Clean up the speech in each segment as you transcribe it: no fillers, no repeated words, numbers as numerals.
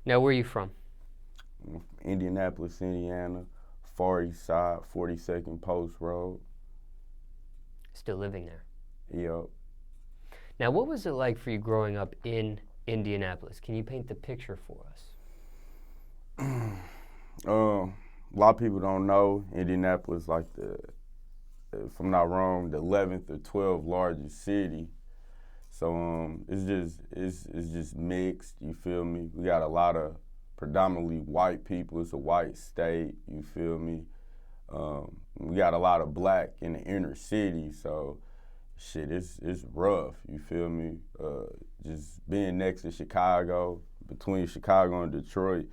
Now, where are you from? Indianapolis, Indiana, Far East Side, 42nd Post Road. Still living there. Yup. Now, what was it like for you growing up in Indianapolis? Can you paint the picture for us? A lot of people don't know Indianapolis, like if I'm not wrong, the 11th or 12th largest city. So it's just mixed. You feel me? We got a lot of predominantly white people. It's a white state. You feel me? We got a lot of black in the inner city. So shit, it's rough. You feel me? Just being next to Chicago, between Chicago and Detroit,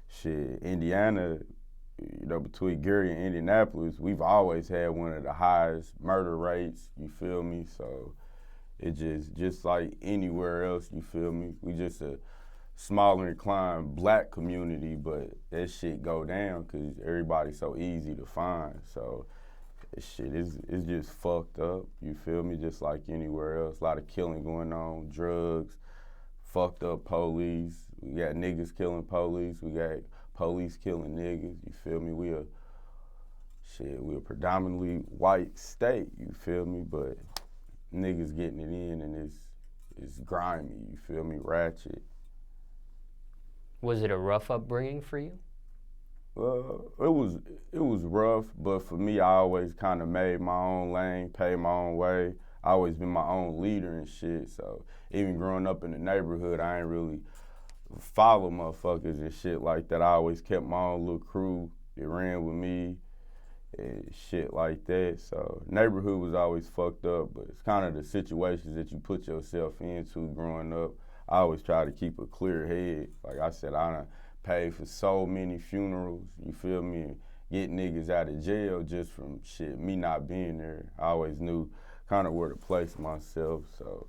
shit, Indiana, between Gary and Indianapolis, we've always had one of the highest murder rates, you feel me? So it just like anywhere else, you feel me? We just a smaller inclined black community, but that shit go down because everybody's so easy to find. So shit, it's just fucked up, you feel me? Just like anywhere else. A lot of killing going on, drugs, fucked up police. We got niggas killing police. We got police killing niggas, you feel me? We a predominantly white state, you feel me? But niggas getting it in and it's grimy, you feel me? Ratchet. Was it a rough upbringing for you? It was rough, but for me, I always kind of made my own lane, paid my own way. I always been my own leader and shit. So even growing up in the neighborhood, I ain't really follow motherfuckers and shit like that. I always kept my own little crew that ran with me and shit like that. So neighborhood was always fucked up, but it's kind of the situations that you put yourself into growing up. I always try to keep a clear head. Like I said, I done paid for so many funerals, you feel me, and get niggas out of jail just from shit, me not being there. I always knew kind of where to place myself, so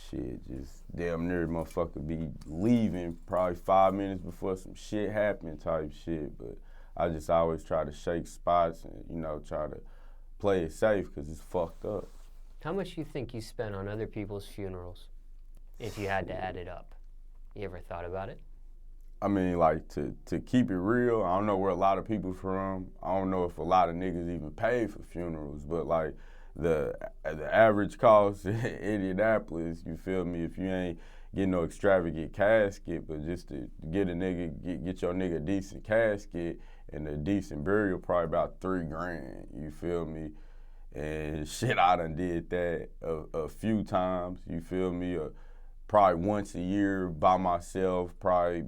shit, just damn near motherfucker be leaving probably 5 minutes before some shit happened type shit. But I just always try to shake spots and, try to play it safe because it's fucked up. How much you think you spent on other people's funerals if you had to add it up? You ever thought about it? I mean, like, to keep it real, I don't know where a lot of people from. I don't know if a lot of niggas even pay for funerals, but like, the average cost in Indianapolis, you feel me, if you ain't getting no extravagant casket, but just to get get your nigga a decent casket and a decent burial, probably about $3,000, you feel me? And shit, I done did that a few times, you feel me? Probably once a year by myself, probably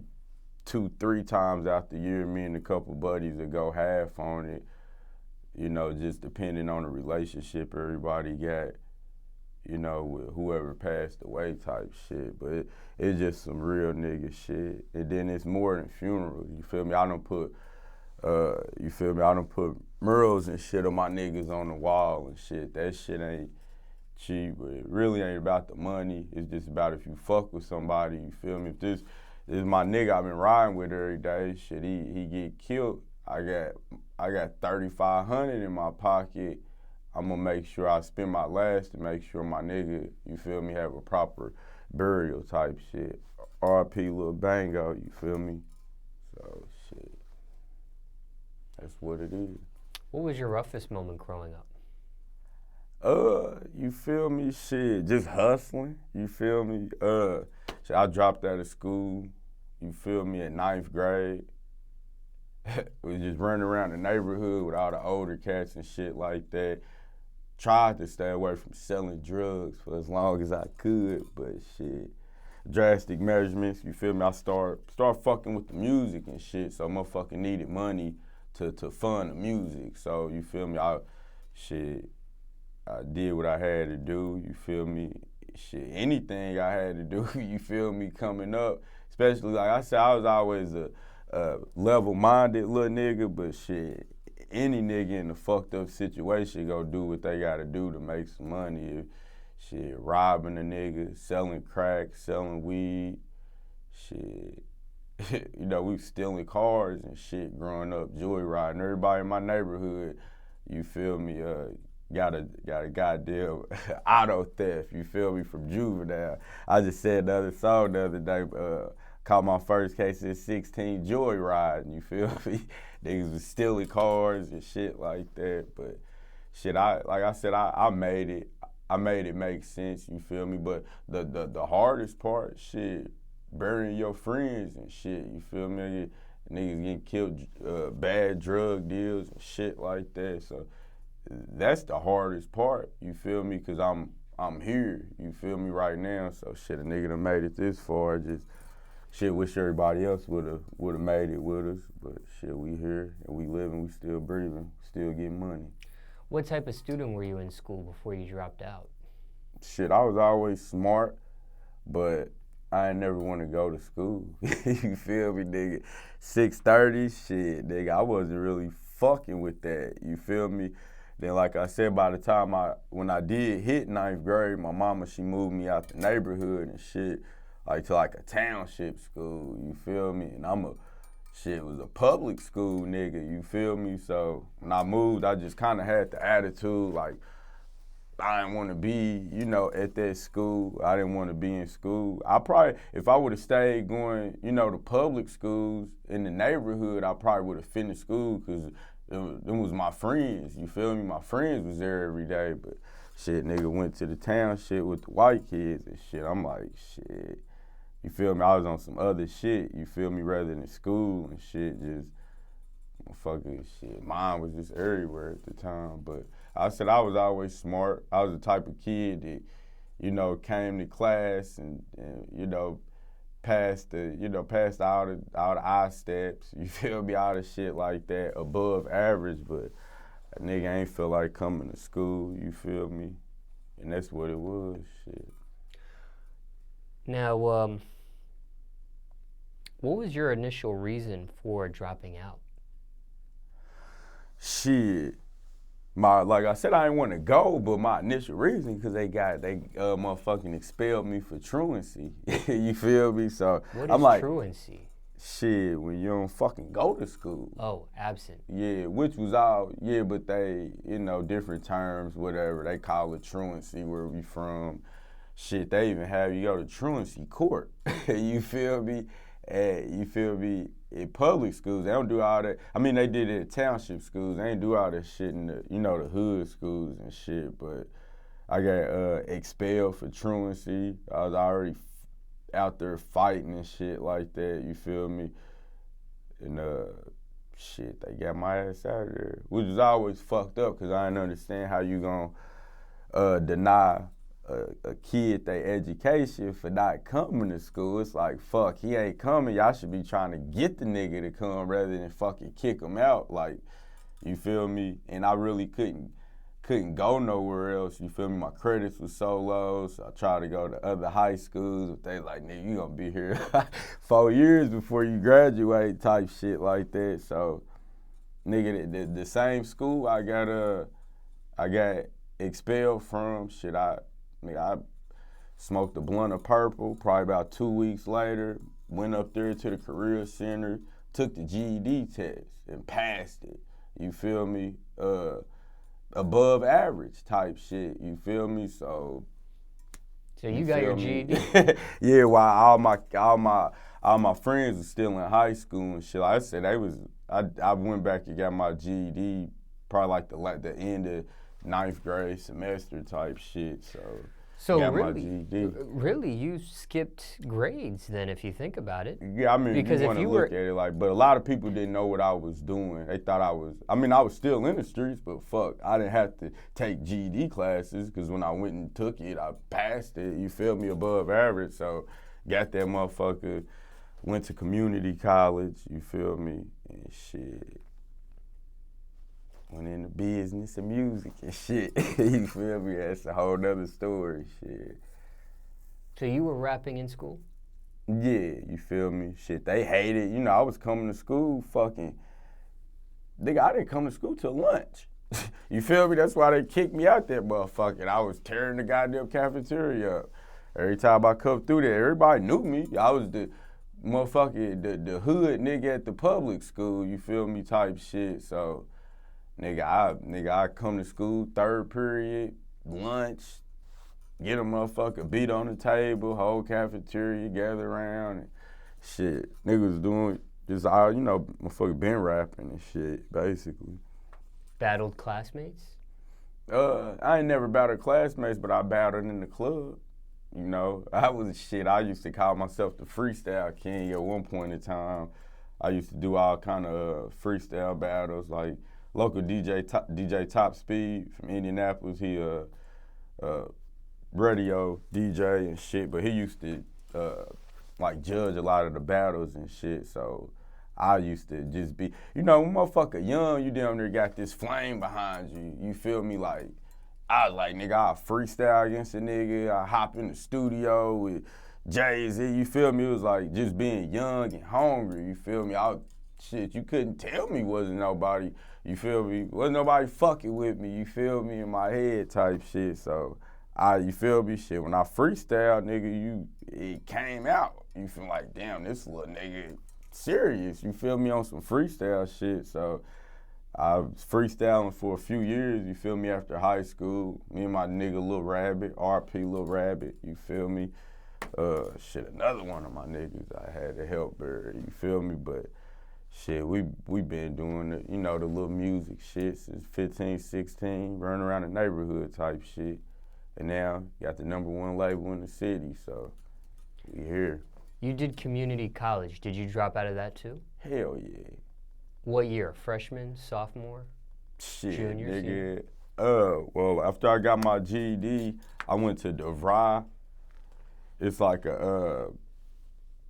2-3 times out the year, me and a couple buddies would go half on it. Just depending on the relationship everybody got, with whoever passed away type shit. But it's just some real nigga shit. And then it's more than funerals, you feel me? I don't put murals and shit of my niggas on the wall and shit. That shit ain't cheap, but it really ain't about the money. It's just about if you fuck with somebody, you feel me? If this is my nigga I've been riding with every day, shit, he get killed, I got 3,500 in my pocket. I'm gonna make sure I spend my last to make sure my nigga, you feel me, have a proper burial type shit. R.I.P. Lil Bango, you feel me? So shit, that's what it is. What was your roughest moment growing up? You feel me? Shit, just hustling, you feel me? Shit, I dropped out of school, you feel me, at 9th grade. Was just running around the neighborhood with all the older cats and shit like that. Tried to stay away from selling drugs for as long as I could, but shit, drastic measurements, you feel me? I start fucking with the music and shit, so motherfucking needed money to fund the music. So you feel me? I did what I had to do, you feel me? Shit, anything I had to do, you feel me, coming up. Especially, like I said, I was always a level-minded little nigga, but shit, any nigga in a fucked up situation go do what they gotta do to make some money. Shit, robbing a nigga, selling crack, selling weed, shit. We was stealing cars and shit growing up, joyriding. Everybody in my neighborhood, you feel me, got a goddamn auto theft, you feel me, from juvenile. I just said the other song the other day, caught my first case at 16 joyriding, you feel me? Niggas was stealing cars and shit like that. But shit, like I said, I made it. I made it make sense, you feel me? But the hardest part, shit, burying your friends and shit, you feel me? Niggas getting killed, bad drug deals and shit like that. So that's the hardest part, you feel me? Cause I'm here, you feel me, right now. So shit, a nigga done made it this far. Just shit, wish everybody else would've made it with us. But shit, we here and we living, we still breathing, still getting money. What type of student were you in school before you dropped out? Shit, I was always smart, but I ain't never want to go to school. You feel me, nigga? 6:30, shit, nigga, I wasn't really fucking with that, you feel me? Then, like I said, by the time when I did hit 9th grade, my mama, she moved me out the neighborhood and shit, like to like a township school, you feel me? And it was a public school, nigga, you feel me? So when I moved, I just kind of had the attitude, like, I didn't want to be, you know, at that school. I didn't want to be in school. I probably, if I would have stayed going, you know, to public schools in the neighborhood, I probably would have finished school because them was my friends, you feel me? My friends was there every day, but shit, nigga went to the town shit with the white kids and shit. I'm like, shit, you feel me? I was on some other shit, you feel me, rather than school and shit, just fucking shit. Mine was just everywhere at the time, but I said I was always smart. I was the type of kid that, you know, came to class and you know, passed all the eye steps, you feel me, all the shit like that, above average, but a nigga ain't feel like coming to school, you feel me? And that's what it was, shit. Now, what was your initial reason for dropping out? Shit. Like I said, I didn't want to go, but my initial reason, because they motherfucking expelled me for truancy. You feel me? So What I'm is like, truancy? Shit, when you don't fucking go to school. Oh, absent. Yeah, which was all, yeah, but they, you know, different terms, whatever. They call it truancy where we from. Shit, they even have you go to truancy court. You feel me? You feel me? In public schools, they don't do all that. I mean, they did it at township schools. They ain't do all that shit in the, you know, the hood schools and shit. But I got expelled for truancy. I was already out there fighting and shit like that. You feel me? And shit, they got my ass out of there, which was always fucked up because I didn't understand how you gonna deny a kid their education for not coming to school. It's like, fuck, he ain't coming. Y'all should be trying to get the nigga to come rather than fucking kick him out. Like, you feel me? And I really couldn't go nowhere else. You feel me? My credits was so low, so I tried to go to other high schools. But they like, nigga, you gonna be here 4 years before you graduate, type shit like that. So, nigga, the same school I got expelled from. Shit, I smoked a blunt of purple. Probably about 2 weeks later, went up there to the career center, took the GED test and passed it. You feel me? Above average type shit. You feel me? So you got your GED? Yeah. While all my friends were still in high school and shit. Like I said, I went back and got my GED probably like the end of 9th grade semester type shit. So got really, my GED. Really, you skipped grades then, if you think about it. Yeah, I mean, because you want to look at it like, but a lot of people didn't know what I was doing. They thought I was still in the streets, but fuck, I didn't have to take GED classes because when I went and took it, I passed it. You feel me? Above average. So got that motherfucker, went to community college. You feel me? And shit. Went into business and music and shit. You feel me? That's a whole nother story, shit. So you were rapping in school? Yeah, you feel me? Shit, they hated, you know, I was coming to school fucking, nigga, I didn't come to school till lunch. You feel me? That's why they kicked me out that motherfucker. I was tearing the goddamn cafeteria up. Every time I come through there, everybody knew me. I was the motherfucker, the hood nigga at the public school, you feel me, type shit, so. Nigga, I come to school, third period, lunch, get a motherfucker beat on the table, whole cafeteria, gather around, and shit, niggas doing just all, you know, motherfucker been rapping and shit, basically. Battled classmates? I ain't never battled classmates, but I battled in the club. You know, I used to call myself the freestyle king at one point in time. I used to do all kind of freestyle battles, like local DJ Top Speed from Indianapolis. He radio DJ and shit, but he used to like judge a lot of the battles and shit. So I used to just be, you know, when motherfucker young, you damn near got this flame behind you. You feel me? Like, I was like, nigga, I'll freestyle against a nigga. I hop in the studio with Jay-Z. You feel me? It was like just being young and hungry. You feel me? Shit, you couldn't tell me wasn't nobody, you feel me? Wasn't nobody fucking with me, you feel me, in my head type shit. So, you feel me? Shit, when I freestyle, nigga, it came out. You feel like, damn, this little nigga serious. You feel me, on some freestyle shit. So I was freestyling for a few years, you feel me, after high school. Me and my nigga Lil Rabbit, RP Lil Rabbit, you feel me? Another one of my niggas I had to help her, you feel me? But shit, we been doing the, you know, the little music shit since 15, 16, running around the neighborhood type shit. And now, got the #1 label in the city, so we here. You did community college. Did you drop out of that too? Hell yeah. What year? Freshman, sophomore, shit, junior, nigga. Senior? Well, after I got my GED, I went to DeVry. It's like a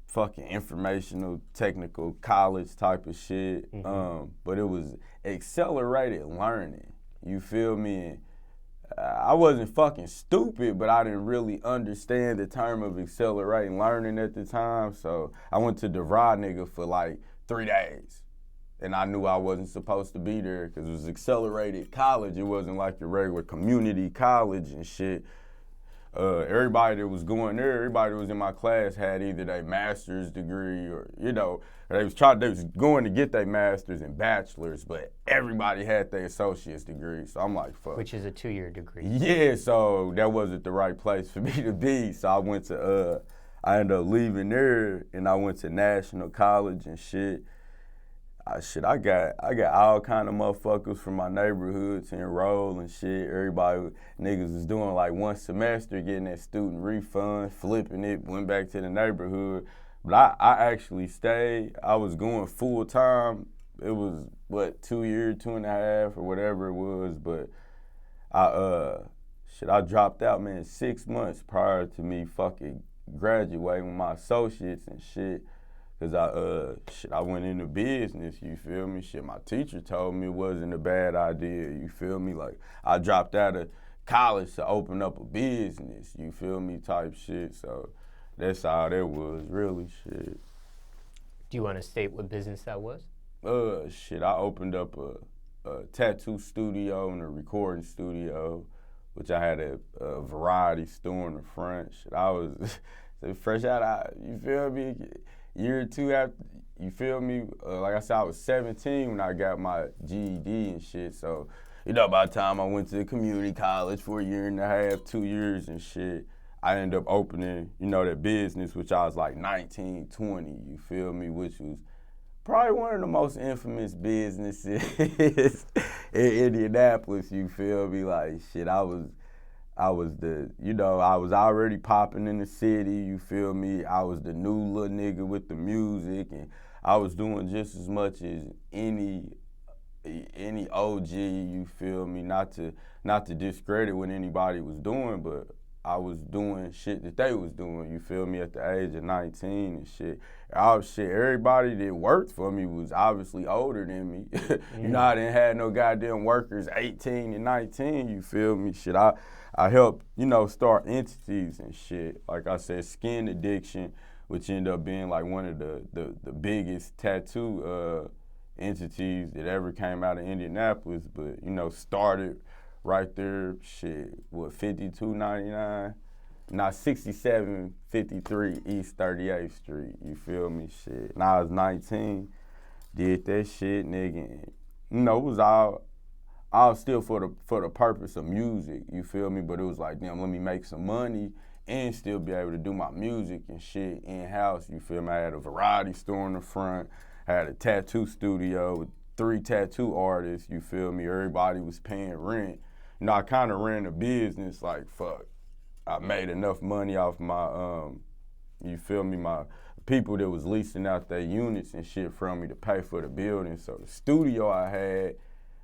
fucking informational technical college type of shit. Mm-hmm. But it was accelerated learning. You feel me? I wasn't fucking stupid, but I didn't really understand the term of accelerating learning at the time. So I went to DeVry, nigga, for like 3 days. And I knew I wasn't supposed to be there because it was accelerated college. It wasn't like your regular community college and shit. Everybody that was going there, everybody that was in my class had either their master's degree or, you know, they was going to get their master's and bachelor's, but everybody had their associate's degree. So I'm like, fuck. Which is a 2-year degree. Yeah, so that wasn't the right place for me to be. So I ended up leaving there and I went to National College and shit. I got all kind of motherfuckers from my neighborhood to enroll and shit. Everybody, niggas was doing like one semester, getting that student refund, flipping it, went back to the neighborhood. But I actually stayed. I was going full time. It was, 2 years, 2.5 or whatever it was. But I dropped out, man, 6 months prior to me fucking graduating with my associates and shit. Cause I went into business, you feel me? Shit, my teacher told me it wasn't a bad idea, you feel me? Like, I dropped out of college to open up a business, you feel me, type shit. So that's all that was, really, shit. Do you want to state what business that was? I opened up a tattoo studio and a recording studio, which I had a variety store in the front. Shit, I was fresh out, you feel me? Year or two after, you feel me? Like I said, I was 17 when I got my GED and shit. So, you know, by the time I went to community college for 1.5 years, 2 years and shit, I ended up opening, you know, that business, which I was like 19, 20, you feel me? Which was probably one of the most infamous businesses in Indianapolis, you feel me? Like, shit, I was already popping in the city, you feel me? I was the new little nigga with the music, and I was doing just as much as any OG, you feel me? Not to discredit what anybody was doing, but I was doing shit that they was doing, you feel me, at the age of 19 and shit. Everybody that worked for me was obviously older than me. You know, I didn't have no goddamn workers 18 and 19, you feel me? Shit, I helped, you know, start entities and shit. Like I said, Skin Addiction, which ended up being like one of the biggest tattoo entities that ever came out of Indianapolis, but, you know, started right there, shit, 5299? Not 6753 East 38th Street, you feel me? Shit. And I was 19, did that shit, nigga. And, you know, it was all still for the purpose of music, you feel me? But it was like, damn, let me make some money and still be able to do my music and shit in-house, you feel me? I had a variety store in the front, I had a tattoo studio with 3 tattoo artists, you feel me? Everybody was paying rent. You know, I kind of ran a business like, fuck, I made enough money off my, you feel me, my people that was leasing out their units and shit from me to pay for the building. So the studio I had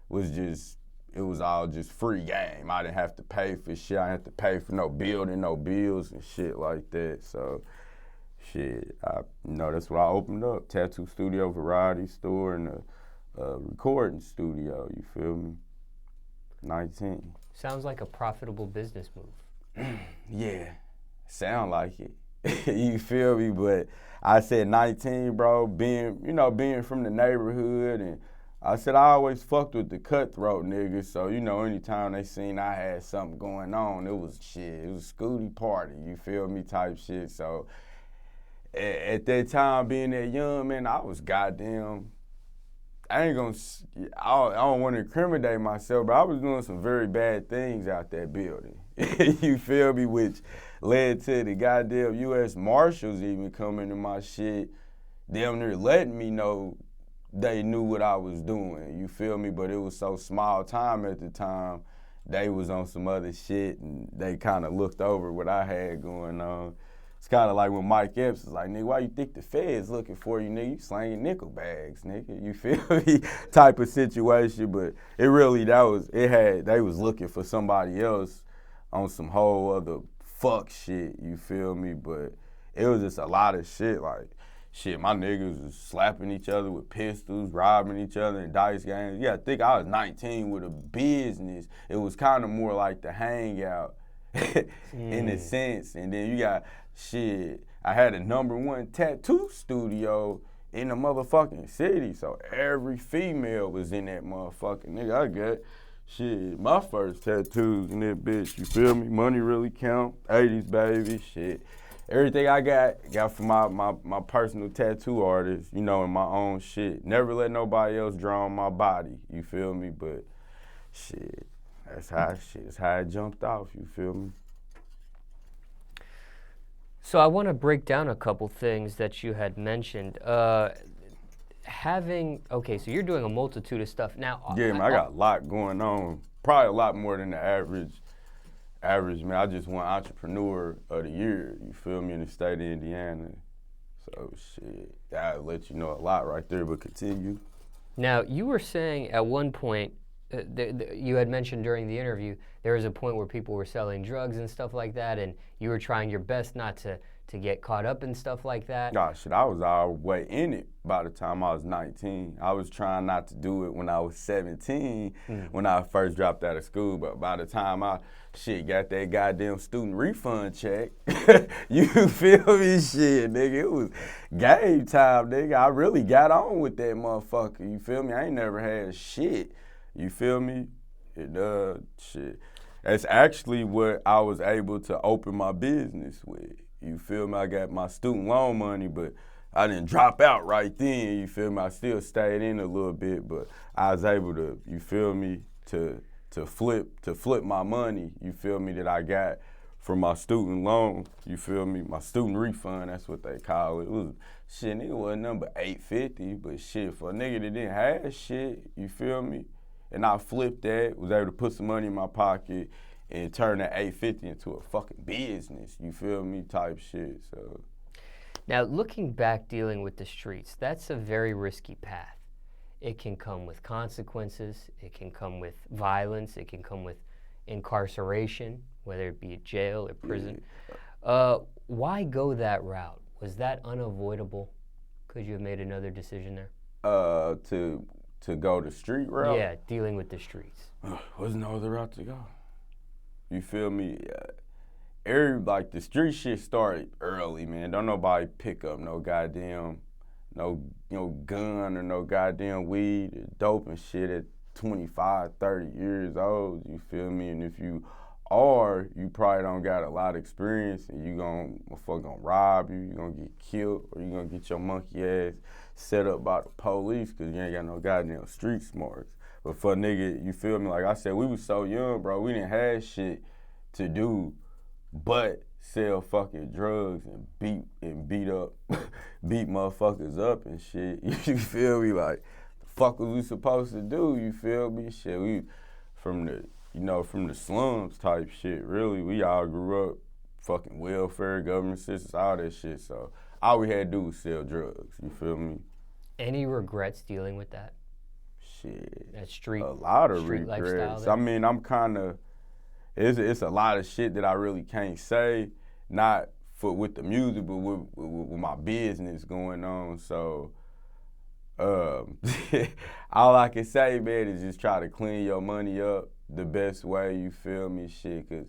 was just, it was all just free game. I didn't have to pay for shit. I didn't have to pay for no building, no bills and shit like that. So, shit, that's what I opened up. Tattoo studio, variety store, and a recording studio, you feel me? 19. Sounds like a profitable business move. Yeah, sound like it. You feel me? But I said 19, bro, being from the neighborhood, and I said I always fucked with the cutthroat niggas, so, anytime they seen I had something going on, it was Scooty party, you feel me, type shit. So at that time, being that young, man, I was goddamn, I don't want to incriminate myself, but I was doing some very bad things out that building. You feel me? Which led to the goddamn U.S. Marshals even coming to my shit, damn near letting me know they knew what I was doing, you feel me? But it was so small time at the time, they was on some other shit and they kind of looked over what I had going on. It's kind of like when Mike Epps was like, nigga, why you think the Feds looking for you, nigga? You slanging nickel bags, nigga. You feel me? Type of situation, but it really, they was looking for somebody else on some whole other fuck shit, you feel me? But it was just a lot of shit, like, shit, my niggas was slapping each other with pistols, robbing each other in dice games. Yeah, I think I was 19 with a business. It was kind of more like the hangout in a sense. And then you got, shit, I had a #1 tattoo studio in the motherfucking city. So every female was in that motherfucking nigga. I got, shit, my first tattoos in that bitch, you feel me? Money really count, 80s baby, shit. Everything I got from my personal tattoo artist, and my own shit. Never let nobody else draw on my body, you feel me? But shit, that's how it jumped off, you feel me? So I want to break down a couple things that you had mentioned. So you're doing a multitude of stuff now. Yeah, man, I got a lot going on. Probably a lot more than the average, man. I just won Entrepreneur of the Year, you feel me, in the state of Indiana. So, shit, that'll let you know a lot right there, but continue. Now, you were saying at one point, you had mentioned during the interview, there was a point where people were selling drugs and stuff like that, and you were trying your best not to get caught up in stuff like that. Nah, shit, I was all the way in it by the time I was 19. I was trying not to do it when I was 17, when I first dropped out of school, but by the time I got that goddamn student refund check, you feel me? Shit, nigga, it was game time, nigga. I really got on with that motherfucker, you feel me? I ain't never had shit, you feel me? Shit. That's actually what I was able to open my business with. You feel me? I got my student loan money, but I didn't drop out right then, you feel me? I still stayed in a little bit, but I was able to, you feel me, to flip my money, you feel me, that I got from my student loan, you feel me? My student refund, that's what they call it. It was, shit, nigga wasn't number $850, but shit, for a nigga that didn't have shit, you feel me? And I flipped that, was able to put some money in my pocket and turn that $850 into a fucking business, you feel me, type shit, so. Now, looking back dealing with the streets, that's a very risky path. It can come with consequences, it can come with violence, it can come with incarceration, whether it be jail or prison. Yeah. Why go that route? Was that unavoidable? Could you have made another decision there? To go the street route? Yeah, dealing with the streets. Wasn't no other route to go. You feel me? The street shit started early, man. Don't nobody pick up no goddamn, no gun or no goddamn weed or dope and shit at 25, 30 years old, you feel me? And if you are, you probably don't got a lot of experience and motherfucker gonna rob you, you gonna get killed, or you gonna get your monkey ass set up by the police because you ain't got no goddamn street smarts. But for a nigga, you feel me? Like I said, we was so young, bro. We didn't have shit to do but sell fucking drugs and beat up, beat motherfuckers up and shit. You feel me? Like, the fuck was we supposed to do? You feel me? Shit, we from the slums type shit. Really, we all grew up fucking welfare, government systems, all that shit. So all we had to do was sell drugs. You feel me? Any regrets dealing with that? Shit, That street, a lot of street lifestyle regrets. there? I mean, I'm kind of. It's a lot of shit that I really can't say, not with the music, but with my business going on. So, all I can say, man, is just try to clean your money up the best way. You feel me? Shit, cause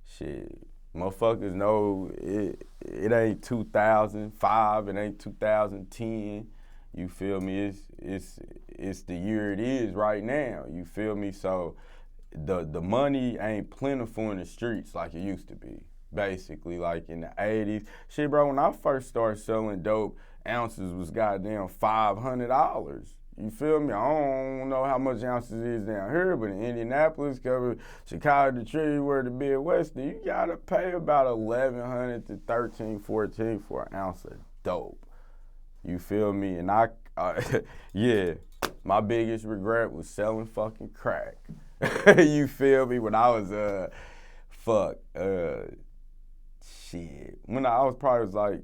shit, motherfuckers know it ain't 2005, it ain't 2010. You feel me? It's the year it is right now. You feel me? So. The money ain't plentiful in the streets like it used to be. Basically, like in the 80s. Shit, bro, when I first started selling dope, ounces was goddamn $500. You feel me? I don't know how much ounces is down here, but in Indianapolis, Chicago, Detroit, where the Midwest, you gotta pay about $1,100 to $1,300, $1,400 for an ounce of dope. You feel me? And yeah, my biggest regret was selling fucking crack. You feel me? When I was, shit. When I was probably like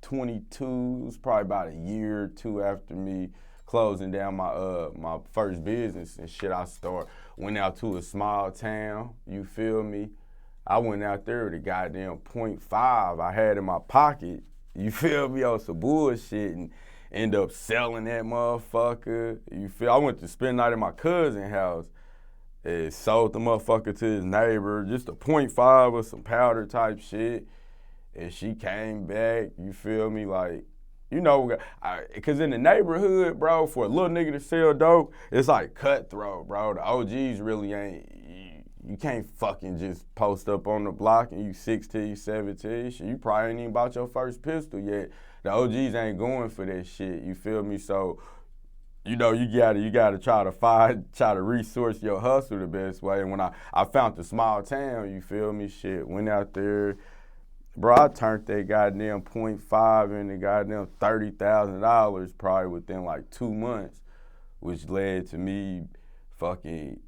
22, it was probably about a year or two after me closing down my first business and shit. Went out to a small town, you feel me? I went out there with a goddamn .5 I had in my pocket, you feel me, on some bullshit, and end up selling that motherfucker. You feel? I went to spend the night at my cousin's house. It sold the motherfucker to his neighbor, just a .5 or some powder type shit. And she came back, you feel me, like, you know, because in the neighborhood, bro, for a little nigga to sell dope, it's like cutthroat, bro. The OGs really ain't, you can't fucking just post up on the block and you 16, 17, shit, you probably ain't even bought your first pistol yet. The OGs ain't going for that shit, you feel me? So, you know, you gotta try to resource your hustle the best way. And when I found the small town, you feel me, shit, went out there, bro, I turned that goddamn .5 into goddamn $30,000 probably within like 2 months, which led to me fucking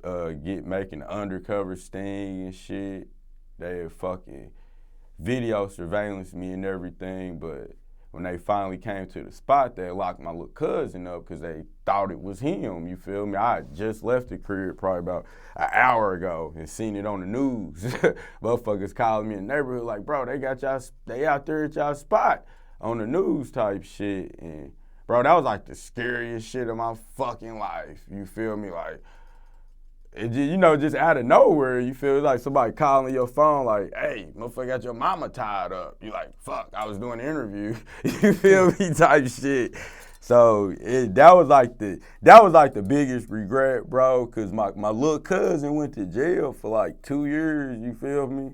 making undercover sting and shit. They had fucking video surveillance me and everything, but when they finally came to the spot, they locked my little cousin up because they thought it was him, you feel me? I had just left the crib probably about an hour ago and seen it on the news. Motherfuckers calling me in the neighborhood like, bro, they out there at y'all spot on the news type shit. And bro, that was like the scariest shit of my fucking life, you feel me? Like, it just, you know, just out of nowhere, you feel like somebody calling your phone like, hey, motherfucker got your mama tied up. You like, fuck, I was doing an interview. You feel me, type shit. So that was like the biggest regret, bro, because my little cousin went to jail for like 2 years, you feel me?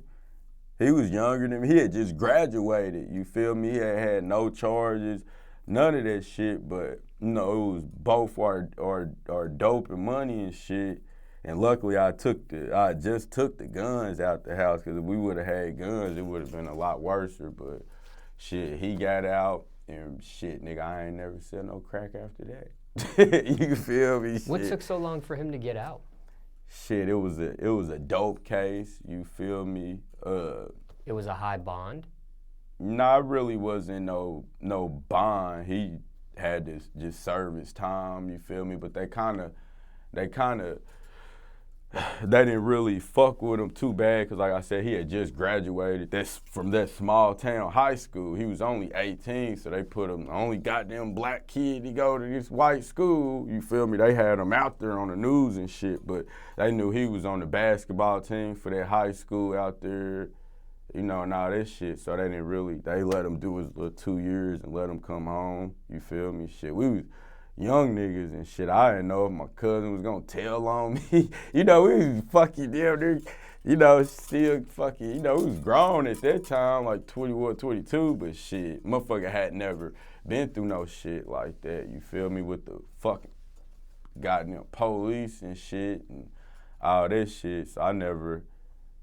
He was younger than me. He had just graduated, you feel me? He had no charges, none of that shit, but, you know, it was both our dope and money and shit. And luckily, I just took the guns out the house, because if we would have had guns, it would have been a lot worse. But shit, he got out, and shit, nigga, I ain't never sell no crack after that. You feel me? What shit. took so long for him to get out? Shit, it was a dope case. You feel me? It was a high bond? Nah, it really wasn't no bond. He had to just serve his time. You feel me? But they kind of. They didn't really fuck with him too bad, because like I said, he had just graduated from that small town high school. He was only 18, so they put him, the only goddamn black kid to go to this white school, you feel me? They had him out there on the news and shit, but they knew he was on the basketball team for that high school out there, you know, and all that shit. So they let him do his little 2 years and let him come home, you feel me? Shit, we was young niggas and shit. I didn't know if my cousin was gonna tell on me. You know, we was fucking damn near, you know, still fucking, you know, we was grown at that time, like 21, 22, but shit, motherfucker had never been through no shit like that, you feel me, with the fucking goddamn police and shit and all that shit. So I never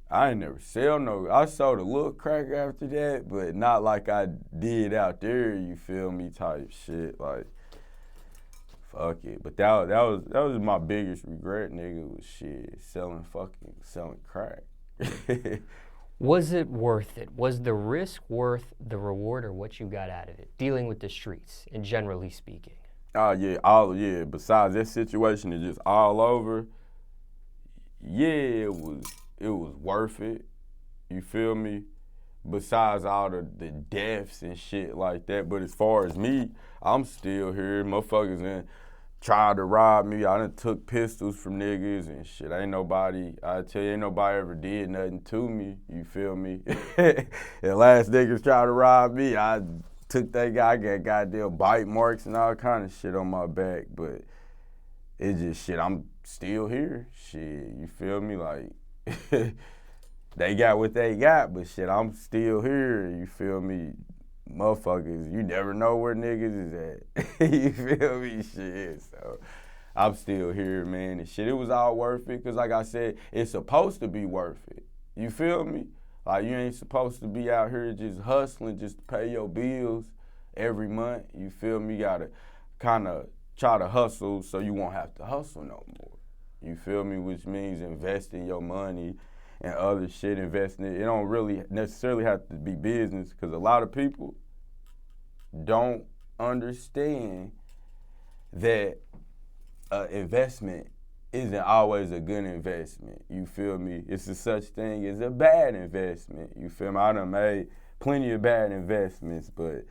I ain't never sell no. I sold a little crack after that, but not like I did out there. You feel me? Type shit. Like, fuck it. But that was my biggest regret, nigga. Was shit selling crack. Was it worth it? Was the risk worth the reward or what you got out of it? Dealing with the streets, and generally speaking. Oh yeah, besides that situation is just all over. Yeah, it was worth it. You feel me? Besides all the deaths and shit like that. But as far as me, I'm still here. Motherfuckers done tried to rob me. I done took pistols from niggas and shit. I tell you, ain't nobody ever did nothing to me. You feel me? The last niggas tried to rob me, I took that guy. I got goddamn bite marks and all kind of shit on my back. But it's just shit, I'm still here. Shit, you feel me? Like, they got what they got, but shit, I'm still here. You feel me? Motherfuckers, you never know where niggas is at. You feel me? Shit, so I'm still here, man. And shit, it was all worth it, because like I said, it's supposed to be worth it. You feel me? Like, you ain't supposed to be out here just hustling just to pay your bills every month. You feel me? You gotta kind of try to hustle so you won't have to hustle no more. You feel me? Which means investing your money and other shit, investing it. It don't really necessarily have to be business, because a lot of people don't understand that investment isn't always a good investment. You feel me? It's a such thing as a bad investment. You feel me? I done made plenty of bad investments, but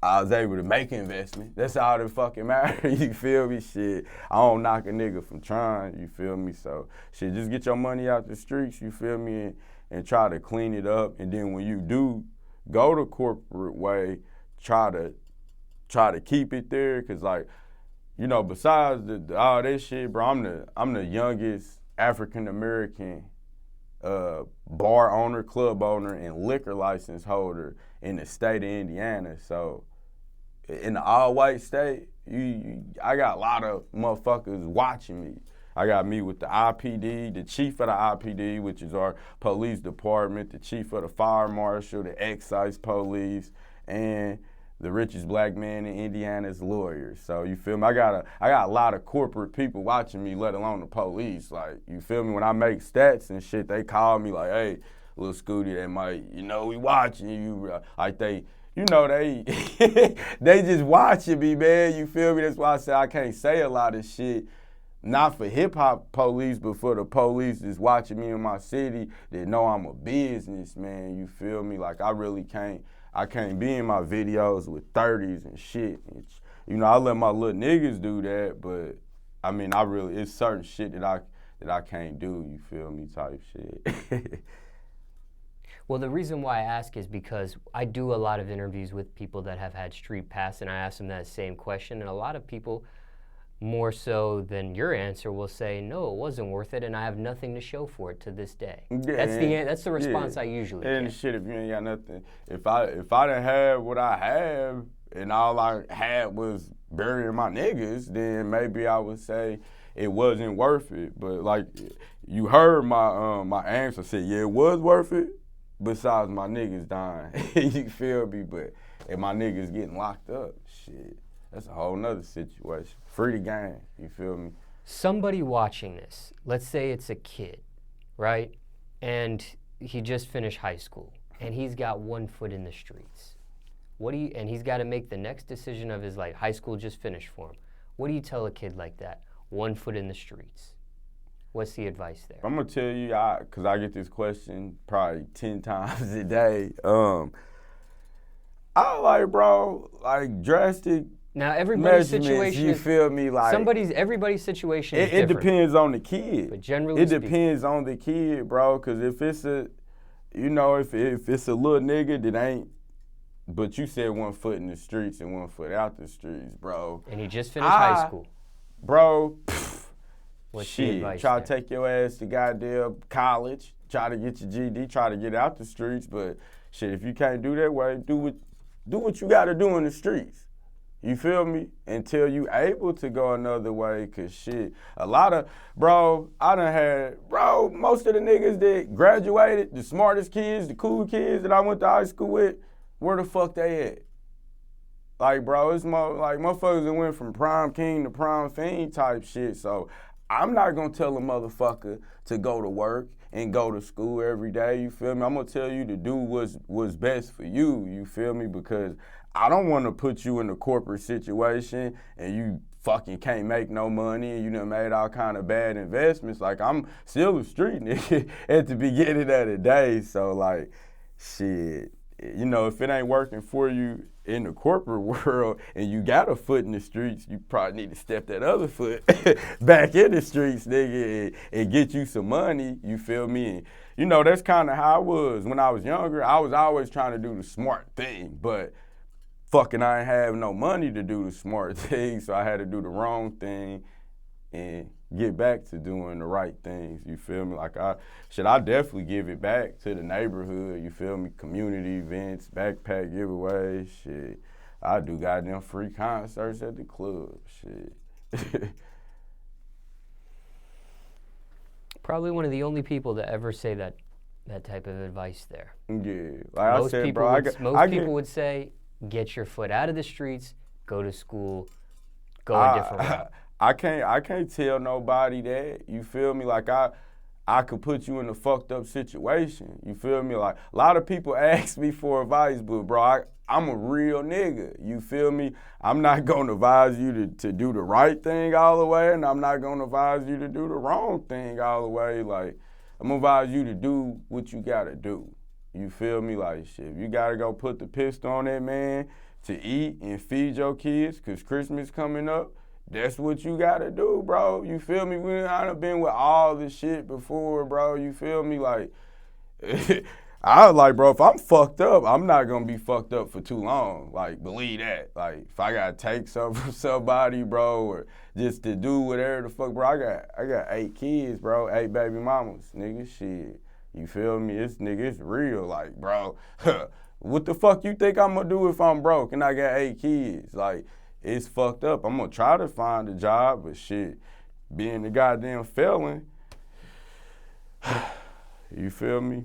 I was able to make investment. That's all that fucking matters. You feel me? Shit, I don't knock a nigga from trying. You feel me? So shit, just get your money out the streets. You feel me? And try to clean it up. And then when you do go the corporate way, try to keep it there. Cause like, you know, besides all that shit, bro, I'm the youngest African American bar owner, club owner, and liquor license holder in the state of Indiana. So in the all-white state, I got a lot of motherfuckers watching me. I got me with the IPD, the chief of the IPD, which is our police department, the chief of the fire marshal, the excise police, and the richest black man in Indiana's lawyers. So you feel me? I got a lot of corporate people watching me, let alone the police. Like, you feel me? When I make stats and shit, they call me like, hey, Lil Scooty, they might, you know, we watching you. Like they, you know, they they just watching me, man. You feel me? That's why I say I can't say a lot of shit. Not for hip-hop police, but for the police that's watching me in my city that know I'm a businessman. You feel me? Like, I can't be in my videos with 30s and shit. You know, I let my little niggas do that, but I mean, it's certain shit that I can't do, you feel me, type shit. Well, the reason why I ask is because I do a lot of interviews with people that have had street pass, and I ask them that same question, and a lot of people, more so than your answer, will say, no, it wasn't worth it, and I have nothing to show for it to this day. Yeah, that's the response I usually get. And shit, if you ain't got nothing, if I didn't have what I have, and all I had was burying my niggas, then maybe I would say it wasn't worth it. But like, you heard my answer, said, yeah, it was worth it, besides my niggas dying. You feel me? But if my niggas getting locked up, shit, that's a whole nother situation. Free the game, you feel me? Somebody watching this, let's say it's a kid, right? And he just finished high school, and he's got one foot in the streets. And he's got to make the next decision of his life. High school just finished for him. What do you tell a kid like that? One foot in the streets. What's the advice there? I'm gonna tell you, cause I get this question probably 10 times a day. I like, bro, like drastic. Now everybody's situation, you feel me? Like everybody's situation is it different. depends on the kid. But generally speaking, depends on the kid, bro. Cause if it's a, you know, if it's a little nigga that ain't, but you said 1 foot in the streets and 1 foot out the streets, bro. And he just finished high school, bro. What's the advice try there? to take your ass to goddamn college. Try to get your g.e.d. Try to get out the streets. But shit, if you can't do that way, do what you got to do in the streets. You feel me? Until you able to go another way, cause shit, a lot of, bro, I done had, bro, most of the niggas that graduated, the smartest kids, the cool kids that I went to high school with, where the fuck they at? Like, bro, it's more, like, motherfuckers that went from prime king to prime fiend type shit, so I'm not gonna tell a motherfucker to go to work and go to school every day, you feel me? I'm gonna tell you to do what's best for you, you feel me? Because I don't wanna put you in a corporate situation and you fucking can't make no money and you done made all kind of bad investments. Like, I'm still a street nigga at the beginning of the day, so like, shit, you know, if it ain't working for you in the corporate world and you got a foot in the streets, you probably need to step that other foot back in the streets, nigga, and get you some money, you feel me? And, you know, that's kind of how I was when I was younger. I was always trying to do the smart thing, but fucking I ain't have no money to do the smart thing, so I had to do the wrong thing and get back to doing the right things, you feel me? Like, I definitely give it back to the neighborhood, you feel me? Community events, backpack giveaways, shit. I do goddamn free concerts at the club, shit. Probably one of the only people to ever say that type of advice there. Yeah, like most I said, bro, most people would say, get your foot out of the streets, go to school, go a different route. I can't tell nobody that, you feel me? Like, I could put you in a fucked up situation, you feel me? Like, a lot of people ask me for advice, but bro, I'm a real nigga, you feel me? I'm not gonna advise you to do the right thing all the way, and I'm not gonna advise you to do the wrong thing all the way. Like, I'm gonna advise you to do what you gotta do, you feel me? Like, shit, if you gotta go put the pistol on that man to eat and feed your kids, cause Christmas coming up, that's what you gotta do, bro. You feel me? I done been with all this shit before, bro. You feel me? Like, I was like, bro, if I'm fucked up, I'm not gonna be fucked up for too long. Like, believe that. Like, if I gotta take something from somebody, bro, or just to do whatever the fuck, bro. I got 8 kids, bro, 8 baby mamas, nigga. Shit, you feel me? It's real. Like, bro, what the fuck you think I'm gonna do if I'm broke and I got 8 kids? Like, it's fucked up. I'm gonna try to find a job, but shit, being a goddamn felon, you feel me?